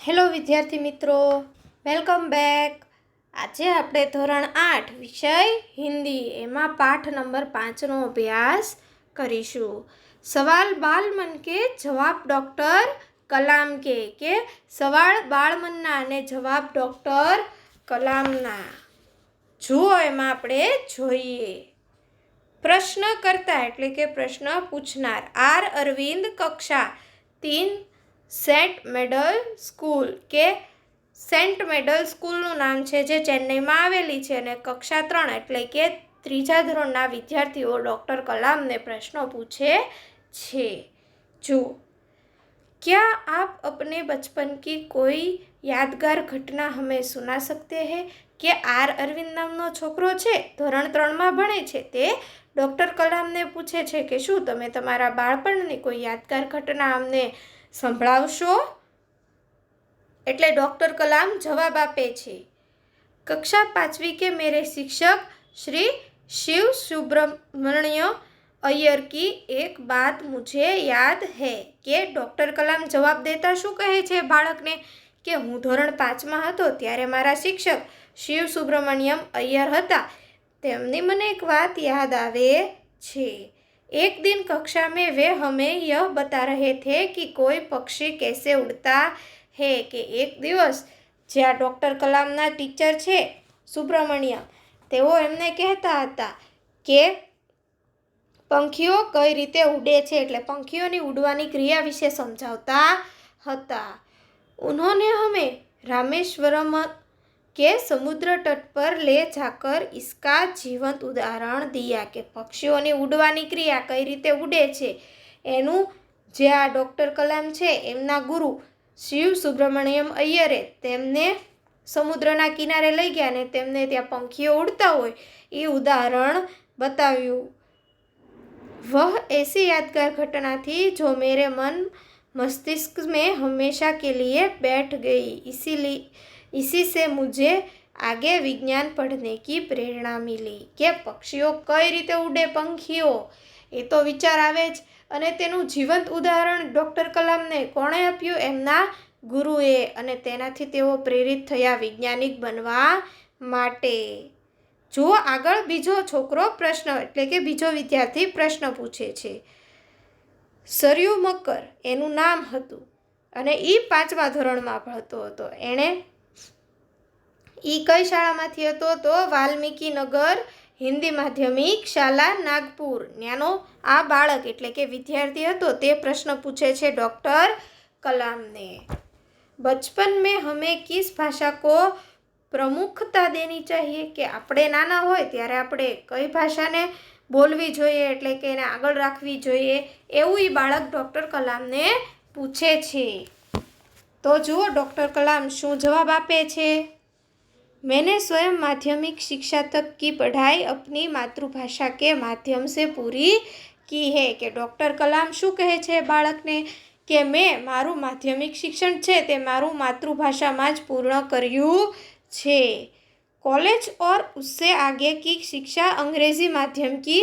Hello વિદ્યાર્થી મિત્રો, welcome back. આજે આપણે ધોરણ 8 વિષય હિન્દી એમાં પાઠ નંબર 5નો અભ્યાસ કરીશું. સવાલ બાલમન કે જવાબ ડૉક્ટર કલામ કે સવાલ બાળમનના અને જવાબ ડૉક્ટર કલામના. જુઓ એમાં આપણે જોઈએ. પ્રશ્નકર્તા એટલે કે પ્રશ્ન પૂછનાર આર અરવિંદ, કક્ષા 3, સેન્ટ મેડલ સ્કૂલ કે સેન્ટ મેડલ સ્કૂલનું નામ છે જે ચેન્નઈમાં આવેલી છે, અને કક્ષા 3 એટલે કે 3જા ધોરણના વિદ્યાર્થીઓ ડૉક્ટર કલામને પ્રશ્નો પૂછે છે. જો क्या आप अपने बचपन की कोई યાદગાર ઘટના હमें સુના सकते हैं? કે આર અરવિંદ નામનો છોકરો છે, ધોરણ 3માં ભણે છે, તે ડૉક્ટર કલામને પૂછે છે કે શું તમે તમારા બાળપણની કોઈ યાદગાર ઘટના અમને સંભળાવશો? એટલે ડૉક્ટર કલામ જવાબ આપે છે. કક્ષા 5वीं के मेरे शिक्षक श्री शिव सुब्रमण्य अय्यर की एक बात मुझे याद है. કે ડૉક્ટર કલામ જવાબ દેતા શું કહે છે બાળકને કે હું ધોરણ 5માં હતો ત્યારે મારા શિક્ષક શિવ સુબ્રમણ્યમ અય્યર હતા, તેમની મને એક વાત યાદ આવે છે. एक दिन कक्षा में वे हमें यह बता रहे थे कि कोई पक्षी कैसे उड़ता है. કે એક દિવસ જે આ ડૉક્ટર કલામના ટીચર છે સુબ્રમણ્યમ, તેઓ એમને કહેતા હતા કે પંખીઓ કઈ રીતે ઉડે છે, એટલે પંખીઓની ઉડવાની ક્રિયા વિશે સમજાવતા હતા. उन्होंने हमें रामेश्वरम के समुद्र तट पर ले जाकर इसका जीवंत उदाहरण दिया. કે પક્ષીઓની ઉડવાની ક્રિયા કઈ રીતે ઉડે છે એનું જે આ ડૉક્ટર કલામ છે એમના ગુરુ શિવ સુબ્રમણ્યમ અય્યરે તેમને સમુદ્રના કિનારે લઈ ગયા અને તેમને ત્યાં પંખીઓ ઉડતા હોય એ ઉદાહરણ બતાવ્યું. वह ऐसी यादगार घटना थी जो मेरे मन मस्तिष्क में हमेशा के लिए बैठ गई. इसी से मुझे आगे विज्ञान पढ़ने की प्रेरणा मिली. કે પક્ષીઓ કઈ રીતે ઉડે, પંખીઓ એ તો વિચાર આવે જ, અને તેનું જીવંત ઉદાહરણ ડૉક્ટર કલામને કોણે આપ્યું? એમના ગુરુએ, અને તેનાથી તેઓ પ્રેરિત થયા વૈજ્ઞાનિક બનવા માટે. જો આગળ બીજો છોકરો પ્રશ્ન એટલે કે બીજો વિદ્યાર્થી પ્રશ્ન પૂછે છે. સરયુ મકર એનું નામ હતું અને એ 5મા ધોરણમાં ભણતો હતો. એણે કઈ શાળામાંથી હતો? તો વાલ્મીકી નગર હિન્દી માધ્યમિક શાળા નાગપુર. ન્યાનો આ બાળક એટલે કે વિદ્યાર્થી હતો તે પ્રશ્ન પૂછે છે ડૉક્ટર કલામને. બચપન મેં હमें किस भाषा को પ્રમુખતા દેની ચાહીએ. કે આપણે નાના હોય ત્યારે આપણે કઈ ભાષાને બોલવી જોઈએ એટલે કે એને આગળ રાખવી જોઈએ, એવું એ બાળક ડૉક્ટર કલામને પૂછે છે. તો જુઓ ડૉક્ટર કલામ શું જવાબ આપે છે. मैंने स्वयं माध्यमिक शिक्षा तक की पढ़ाई अपनी मातृभाषा के माध्यम से पूरी की है. કે ડૉક્ટર કલામ શું કહે છે બાળકને કે મેં મારું માધ્યમિક શિક્ષણ છે તે મારું માતૃભાષામાં જ પૂર્ણ કર્યું છે. कॉलेज और उससे आगे की शिक्षा अंग्रेजी माध्यम की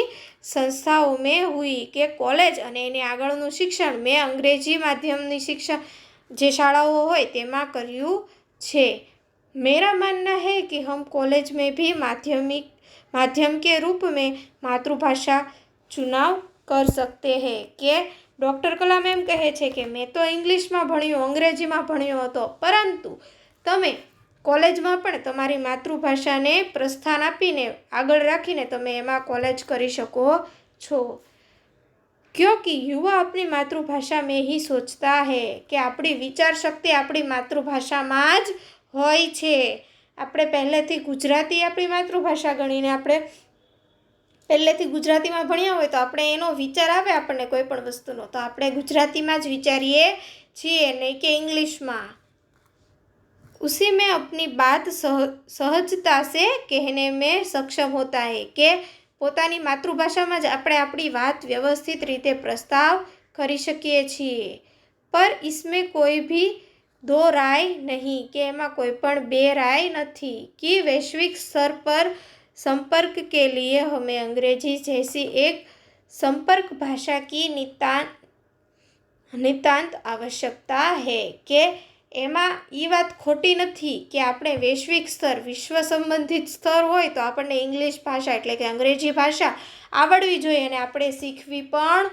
संस्थाओं में हुई. કે કોલેજ અને એની આગળનું શિક્ષણ મેં અંગ્રેજી માધ્યમની શિક્ષણ જે શાળાઓ હોય તેમાં કર્યું છે. मेरा मानना है कि हम कॉलेज में भी माध्यम के रूप में मातृभाषा चुनाव कर सकते हैं. કે ડૉક્ટર કલામ એમ કહે છે કે મેં તો ઇંગ્લિશમાં ભણ્યું, અંગ્રેજીમાં ભણ્યો હતો, પરંતુ તમે કોલેજમાં પણ તમારી માતૃભાષાને પ્રસ્થાન આપીને આગળ રાખીને તમે એમાં કોલેજ કરી શકો છો. क्योंकि युवा अपनी मातृभाषा में ही सोचता है. કે આપણી વિચાર શક્તિ આપણી માતૃભાષામાં જ હોય છે. આપણે પહેલેથી ગુજરાતી આપણી માતૃભાષા ગણીને આપણે પહેલેથી ગુજરાતીમાં ભણ્યા હોય તો આપણે એનો વિચાર આવે આપણને કોઈ પણ વસ્તુનો તો આપણે ગુજરાતીમાં જ વિચારીએ છીએ, નહીં કે ઇંગ્લિશમાં. उसी में अपनी बात सहजता से कहने में सक्षम होता है. કે પોતાની માતૃભાષામાં જ આપણે આપણી વાત વ્યવસ્થિત રીતે પ્રસ્તાવ કરી શકીએ છીએ. પર इसमें कोई भी दो राय नहीं. કે એમાં કોઈ પણ બે રાય નથી. कि वैश्विक स्तर पर संपर्क के लिए हमें अंग्रेजी जैसी एक संपर्क भाषा की नितांत आवश्यकता है. કે એમાં એ વાત ખોટી નથી કે આપણે વૈશ્વિક સ્તર, વિશ્વ સંબંધિત સ્તર હોય તો આપણને ઇંગ્લિશ ભાષા એટલે કે અંગ્રેજી ભાષા આવડવી જોઈએ અને આપણે શીખવી પણ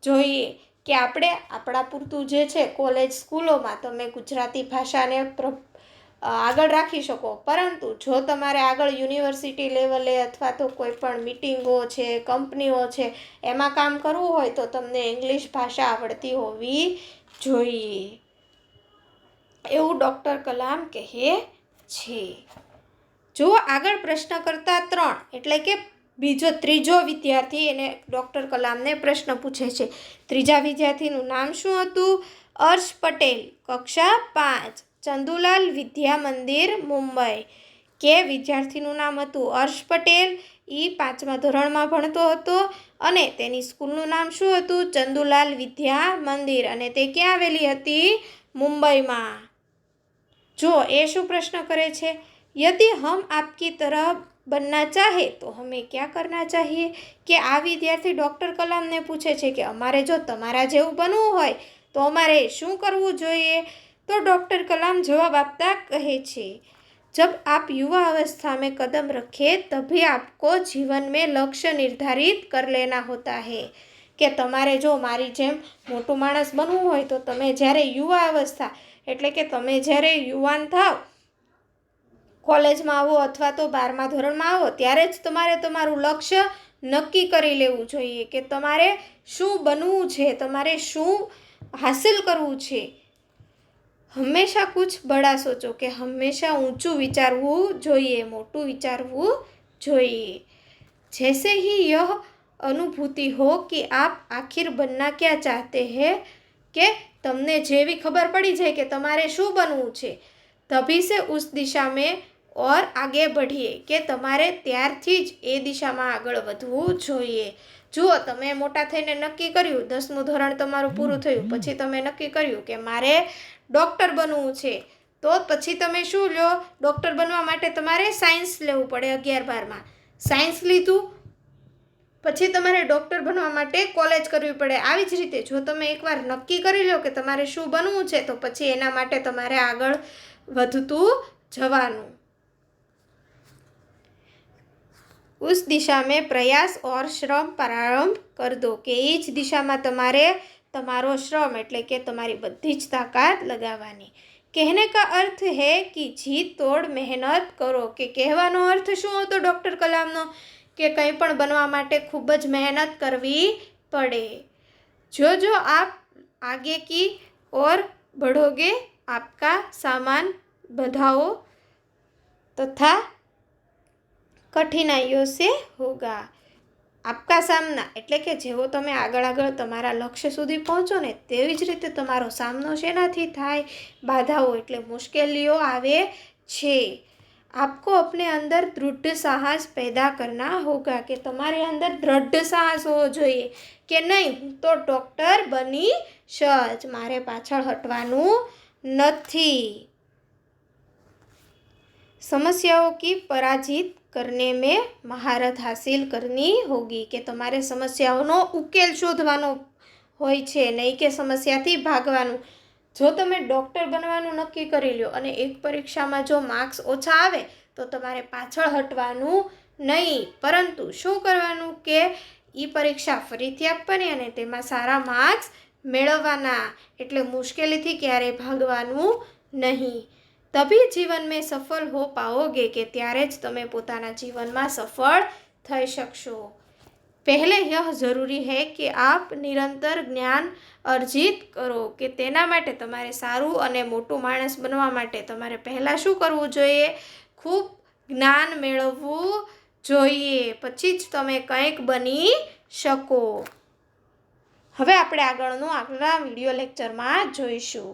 જોઈએ કે આપણે આપણા પૂરતું જે છે કોલેજ સ્કૂલોમાં તમે ગુજરાતી ભાષાને આગળ રાખી શકો, પરંતુ જો તમારે આગળ યુનિવર્સિટી લેવલે અથવા તો કોઈ પણ મિટિંગો છે, કંપનીઓ છે, એમાં કામ કરવું હોય તો તમને ઇંગ્લિશ ભાષા આવડતી હોવી જોઈએ, એવું ડૉક્ટર કલામ કહે છે. જો આગળ પ્રશ્ન કરતા 3 એટલે કે ત્રીજો વિદ્યાર્થી એને ડૉક્ટર કલામને પ્રશ્ન પૂછે છે. ત્રીજા વિદ્યાર્થીનું નામ શું હતું? અર્શ પટેલ, કક્ષા 5, ચંદુલાલ વિદ્યા મંદિર, મુંબઈ. કે વિદ્યાર્થીનું નામ હતું અર્શ પટેલ, એ 5મા ધોરણમાં ભણતો હતો અને તેની સ્કૂલનું નામ શું હતું? ચંદુલાલ વિદ્યા મંદિર, અને તે ક્યાં આવેલી હતી? મુંબઈમાં. જો એ શું પ્રશ્ન કરે છે? યદि हम आपकी तरह बनना चाहे तो हमें क्या करना चाहिए? કે આ વિદ્યાર્થી ડૉક્ટર કલામને પૂછે છે કે અમારે જો તમારા જેવું બનવું હોય તો અમારે શું કરવું જોઈએ? તો ડૉક્ટર કલામ જવાબ આપતા કહે છે, जब आप युवा अवस्था में कदम रखें तभी आपको जीवन में लक्ष्य निर्धारित कर लेना होता है. કે તમારે જો મારી જેમ મોટું માણસ બનવું હોય તો તમે જ્યારે યુવા અવસ્થા એટલે કે તમે જ્યારે યુવાન થાવ, કોલેજમાં આવો અથવા તો 12મા ધોરણમાં આવો ત્યારે જ તમારે તમારું લક્ષ્ય નક્કી કરી લેવું જોઈએ કે તમારે શું બનવું છે, તમારે શું હાસિલ કરવું છે. હંમેશા કુછ બડા સોચો કે હંમેશા ઊંચું વિચારવું જોઈએ, મોટું વિચારવું જોઈએ. जैसे ही यह अनुभूति हो कि आप आखिर बनना क्या चाहते हैं, કે તમને જેવી ખબર પડી જાય કે તમારે શું બનવું છે, તભી સે ઉસ દિશા में और आगे बढ़िए, કે તમારે ત્યારથી જ એ દિશામાં આગળ વધવું જોઈએ. જુઓ, તમે મોટા થઈને નક્કી કર્યું, 10મું ધોરણ તમારું પૂરું થયું, પછી તમે નક્કી કર્યું કે મારે ડૉક્ટર બનવું છે, તો પછી તમે શું લો? ડૉક્ટર બનવા માટે તમારે સાયન્સ લેવું પડે. 11-12માં સાયન્સ લીધું, પછી તમારે ડૉક્ટર બનવા માટે કોલેજ કરવી પડે. આવી જ રીતે જો તમે એકવાર નક્કી કરી લો કે તમારે શું બનવું છે તો પછી એના માટે તમારે આગળ વધતું જવાનું. उस दिशा में प्रयास और श्रम प्रारंभ कर दो, કે એ જ દિશામાં તમારે તમારો શ્રમ એટલે કે તમારી બધી જ તાકાત લગાવવાની. કહેને કા અર્થ હૈ કે જીત તોડ મહેનત કરો, કે કહેવાનો અર્થ શું હતો ડૉક્ટર કલામનો? કે કંઈ પણ બનવા માટે ખૂબ જ મહેનત કરવી પડે. જો આપ આગે કી ઓર बढ़ोगे आपका सामान बधाओ तथा કઠિનાઈઓ સે હોગા. આપકા સામના એટલે કે જેવો તમે આગળ તમારા લક્ષ્ય સુધી પહોંચો ને તેવી જ રીતે તમારો સામનો શેનાથી થાય? બાધાઓ એટલે મુશ્કેલીઓ આવે છે. આપકો અપને અંદર દૃઢ સાહસ પેદા કરના હોગા, કે તમારી અંદર દૃઢ સાહસ હોવો જોઈએ કે નહીં, હું તો ડૉક્ટર બની જ, મારે પાછળ હટવાનું નથી. સમસ્યાઓ કી પરાજિત करने में महारत हासिल करनी होगी, કે તમારે સમસ્યાઓનો ઉકેલ શોધવાનો હોય છે, નહીં કે સમસ્યાથી ભાગવાનું. જો તમે ડૉક્ટર બનવાનું નક્કી કરી લો અને એક પરીક્ષામાં જો માર્ક્સ ઓછા આવે તો તમારે પાછળ હટવાનું નહીં, પરંતુ શું કરવાનું કે એ પરીક્ષા ફરીથી આપવાની અને તેમાં સારા માર્ક્સ મેળવવાના. એટલે મુશ્કેલીથી ક્યારેય ભાગવાનું નહીં. તભી જીવન મેં સફળ હો પાઓગે, કે ત્યારે જ તમે પોતાના જીવનમાં સફળ થઈ શકશો. પહેલે યહ જરૂરી હૈ કે આપ નિરંતર જ્ઞાન અર્જિત કરો, કે તેના માટે તમારે સારું અને મોટું માણસ બનવા માટે તમારે પહેલાં શું કરવું જોઈએ? ખૂબ જ્ઞાન મેળવવું જોઈએ, પછી જ તમે કંઈક બની શકો. હવે આપણે આગળના વિડીયો લેક્ચરમાં જોઈશું.